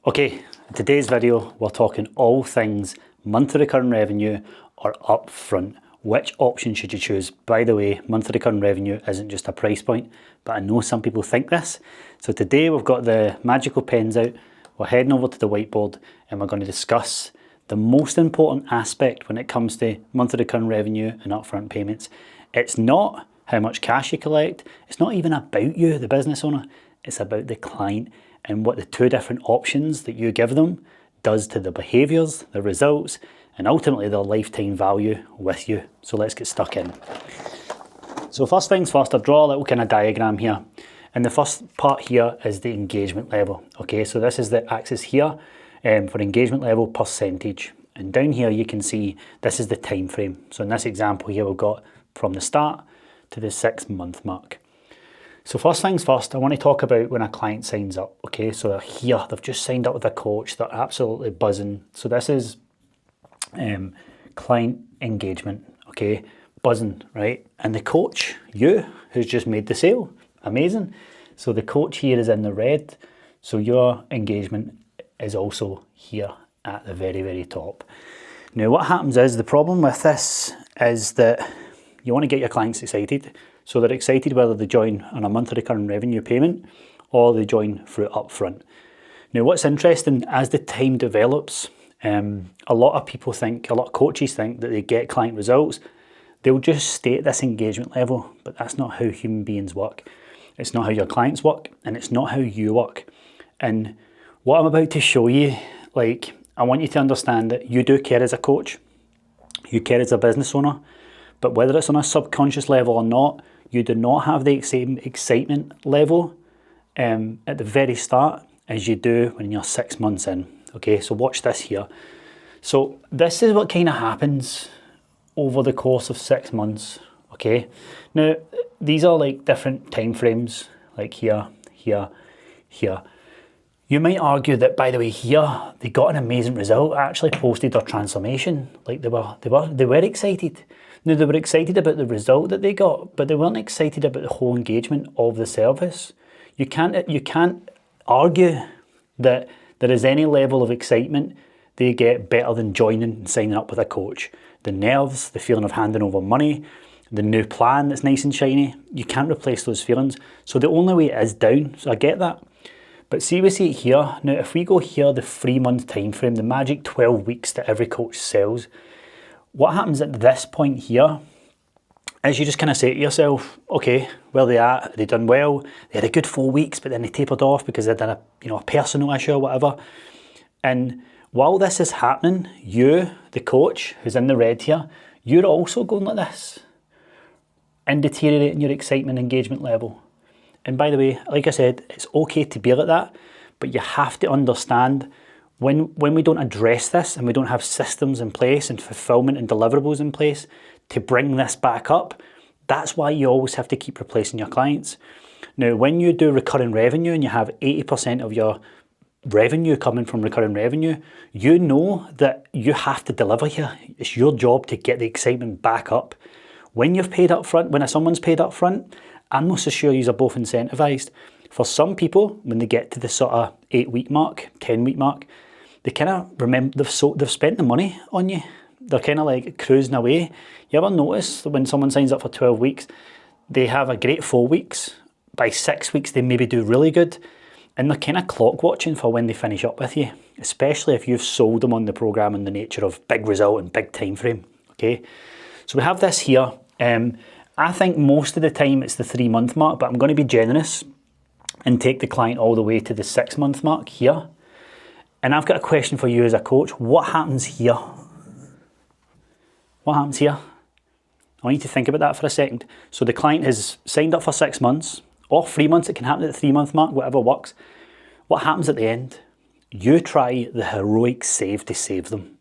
Okay, in today's video, we're talking all things monthly recurring revenue or upfront. Which option should you choose? By the way, monthly recurring revenue isn't just a price point, but I know some people think this. So today we've got the magical pens out, we're heading over to the whiteboard and we're going to discuss the most important aspect when it comes to monthly recurring revenue and upfront payments. It's not how much cash you collect, it's not even about you, the business owner, it's about the client and what the two different options that you give them does to the behaviours, the results, and ultimately their lifetime value with you. So let's get stuck in. So first things first, I'll draw a little kind of diagram here. And the first part here is the engagement level. Okay, so this is the axis here for engagement level percentage. And down here you can see this is the time frame. So in this example here we've got from the start to the 6-month mark. So first things first, I want to talk about when a client signs up. Okay, so they're here, they've just signed up with a coach, they're absolutely buzzing. So this is client engagement, okay, buzzing, right? And the coach, you, who's just made the sale, amazing. So the coach here is in the red, so your engagement is also here at the very, very top. Now what happens is, the problem with this is that you want to get your clients excited. So they're excited whether they join on a monthly recurring revenue payment or they join through upfront. Now what's interesting, as the time develops, a lot of people think, a lot of coaches think that they get client results, they'll just stay at this engagement level, but that's not how human beings work. It's not how your clients work, and it's not how you work. And what I'm about to show you, like, I want you to understand that you do care as a coach, you care as a business owner, but whether it's on a subconscious level or not, you do not have the excitement level at the very start as you do when you're 6 months in. Okay, so watch this here. So this is what kind of happens over the course of 6 months. Okay, now these are like different time frames, like here, here, here. You might argue that, by the way, here they got an amazing result, actually posted their transformation. Like they were excited. Now they were excited about the result that they got, but they weren't excited about the whole engagement of the service. You can't argue that there is any level of excitement they get better than joining and signing up with a coach. The nerves, the feeling of handing over money, the new plan that's nice and shiny, you can't replace those feelings. So the only way is down, so I get that. But see, we see it here. Now if we go here, the 3-month time frame, the magic 12 weeks that every coach sells, what happens at this point here is you just kind of say to yourself, okay, where they at? They done well. They had a good 4 weeks, but then they tapered off because they had a personal issue or whatever. And while this is happening, you, the coach, who's in the red here, you're also going like this and deteriorating your excitement engagement level. And by the way, like I said, it's okay to be like that, but you have to understand when we don't address this and we don't have systems in place and fulfillment and deliverables in place to bring this back up, that's why you always have to keep replacing your clients. Now, when you do recurring revenue and you have 80% of your revenue coming from recurring revenue, you know that you have to deliver here. It's your job to get the excitement back up. When you've paid up front, when someone's paid up front, I'm most sure you are both incentivized. For some people, when they get to the sort of 8-week mark, 10-week mark, they kind of remember they've spent the money on you. They're kind of like cruising away. You ever notice that when someone signs up for 12 weeks, they have a great 4 weeks. By 6 weeks, they maybe do really good. And they're kind of clock watching for when they finish up with you, especially if you've sold them on the program and the nature of big result and big time frame. Okay, so we have this here. I think most of the time it's the 3-month mark, but I'm going to be generous and take the client all the way to the 6-month mark here. And I've got a question for you as a coach. What happens here? What happens here? I want you to think about that for a second. So the client has signed up for 6 months, or 3 months, it can happen at the 3-month mark, whatever works. What happens at the end? You try the heroic save to save them.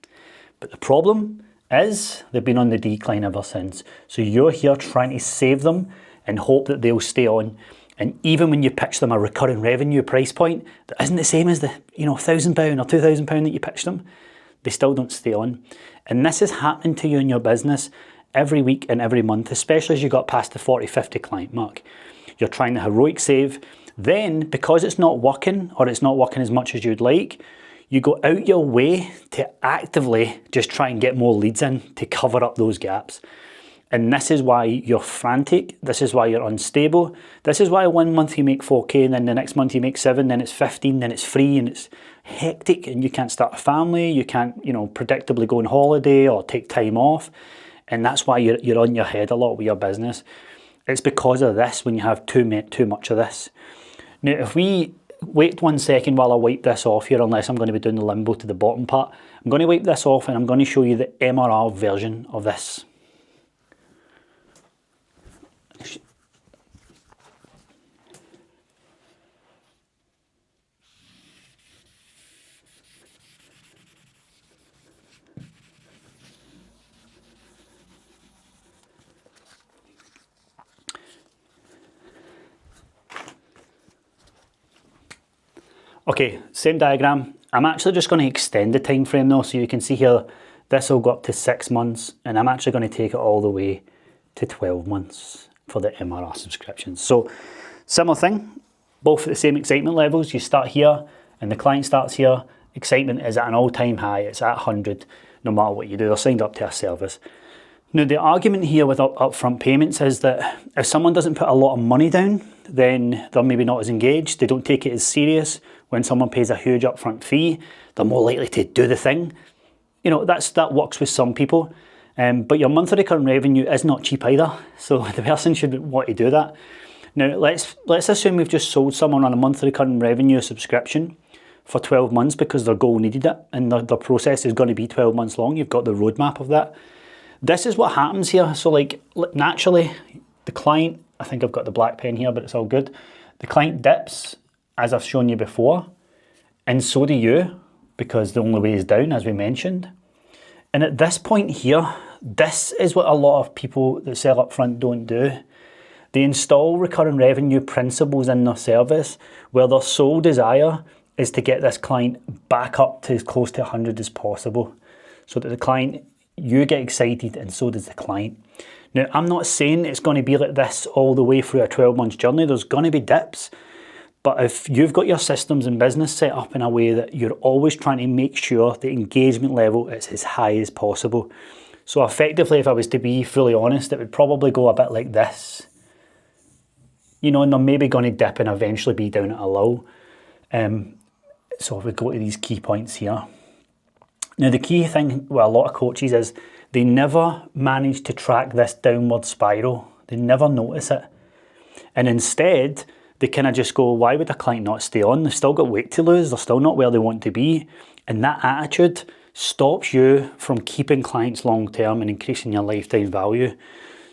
But the problem is they've been on the decline ever since. So you're here trying to save them and hope that they'll stay on. And even when you pitch them a recurring revenue price point that isn't the same as the £1,000 or £2,000 that you pitched them, they still don't stay on. And this is happening to you in your business every week and every month, especially as you got past the 40, 50 client mark. You're trying the heroic save, Then, because it's not working, or it's not working as much as you'd like, you go out your way to actively just try and get more leads in to cover up those gaps. And this is why you're frantic. This is why you're unstable. This is why 1 month you make 4K, and then the next month you make 7, then it's 15, then it's 3, and it's hectic, and you can't start a family, you can't, predictably go on holiday or take time off. And that's why you're on your head a lot with your business. It's because of this when you have too much of this. Now, if we wait 1 second while I wipe this off here, unless I'm going to be doing the limbo to the bottom part, I'm going to wipe this off and I'm going to show you the MRR version of this. Okay, same diagram. I'm actually just going to extend the time frame though, so you can see here, this will go up to 6 months, and I'm actually going to take it all the way to 12 months for the MRR subscriptions. So, similar thing, both at the same excitement levels. You start here, and the client starts here. Excitement is at an all-time high. It's at 100, no matter what you do. They're signed up to a service. Now, the argument here with upfront payments is that if someone doesn't put a lot of money down, then they're maybe not as engaged. They don't take it as serious. When someone pays a huge upfront fee, they're more likely to do the thing. That works with some people. But your monthly recurring revenue is not cheap either. So the person should want to do that. Now, let's assume we've just sold someone on a monthly recurring revenue subscription for 12 months because their goal needed it, and the process is going to be 12 months long. You've got the roadmap of that. This is what happens here. So naturally, the client, I think I've got the black pen here, but it's all good. The client dips, as I've shown you before, and so do you, because the only way is down, as we mentioned. And at this point here, this is what a lot of people that sell upfront don't do. They install recurring revenue principles in their service where their sole desire is to get this client back up to as close to 100 as possible, so that the client, you get excited and so does the client. Now, I'm not saying it's going to be like this all the way through a 12-month journey. There's going to be dips. But if you've got your systems and business set up in a way that you're always trying to make sure the engagement level is as high as possible. So effectively, if I was to be fully honest, it would probably go a bit like this. And they're maybe going to dip and eventually be down at a low. So if we go to these key points here. Now, the key thing with a lot of coaches is they never manage to track this downward spiral. They never notice it. And instead, they kind of just go, why would a client not stay on? They've still got weight to lose. They're still not where they want to be. And that attitude stops you from keeping clients long term and increasing your lifetime value.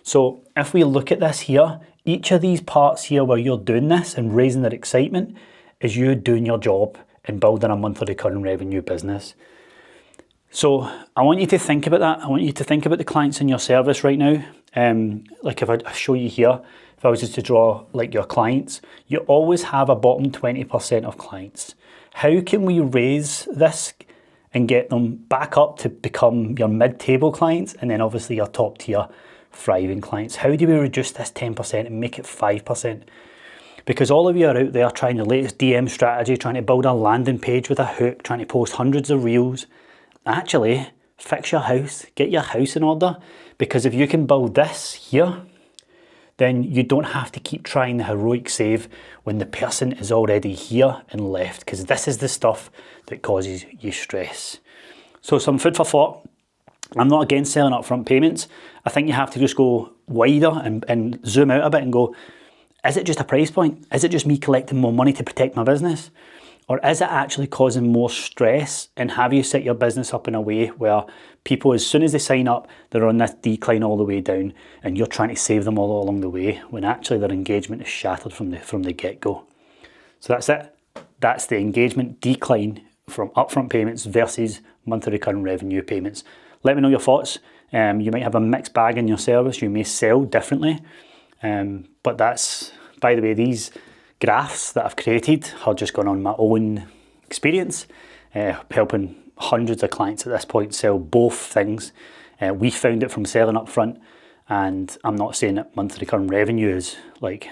So if we look at this here, each of these parts here where you're doing this and raising their excitement is you doing your job and building a monthly recurring revenue business. So I want you to think about that. I want you to think about the clients in your service right now. Like if I show you here, if I was just to draw like your clients, you always have a bottom 20% of clients. How can we raise this and get them back up to become your mid-table clients and then obviously your top tier thriving clients? How do we reduce this 10% and make it 5%? Because all of you are out there trying the latest DM strategy, trying to build a landing page with a hook, trying to post hundreds of reels. Actually, fix your house, get your house in order, because if you can build this here, then you don't have to keep trying the heroic save when the person is already here and left, because this is the stuff that causes you stress. So some food for thought. I'm not against selling upfront payments. I think you have to just go wider and zoom out a bit and go, is it just a price point? Is it just me collecting more money to protect my business? Or is it actually causing more stress? And have you set your business up in a way where people, as soon as they sign up, they're on this decline all the way down and you're trying to save them all along the way when actually their engagement is shattered from the get-go? So that's it. That's the engagement decline from upfront payments versus monthly recurring revenue payments. Let me know your thoughts. You might have a mixed bag in your service. You may sell differently. But that's, by the way, these graphs that I've created are just gone on my own experience, helping hundreds of clients at this point sell both things. We found it from selling up front, and I'm not saying that monthly recurring revenue is like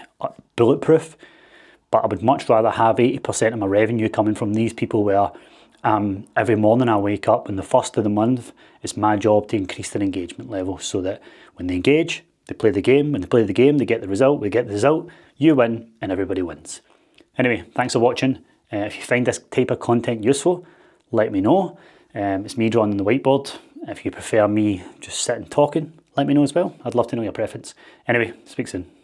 bulletproof, but I would much rather have 80% of my revenue coming from these people where every morning I wake up and the first of the month, it's my job to increase their engagement level so that when they engage, they play the game. When they play the game, they get the result. We get the result, you win, and everybody wins. Anyway, thanks for watching. If you find this type of content useful, let me know. It's me drawing on the whiteboard. If you prefer me just sitting talking, let me know as well. I'd love to know your preference. Anyway, speak soon.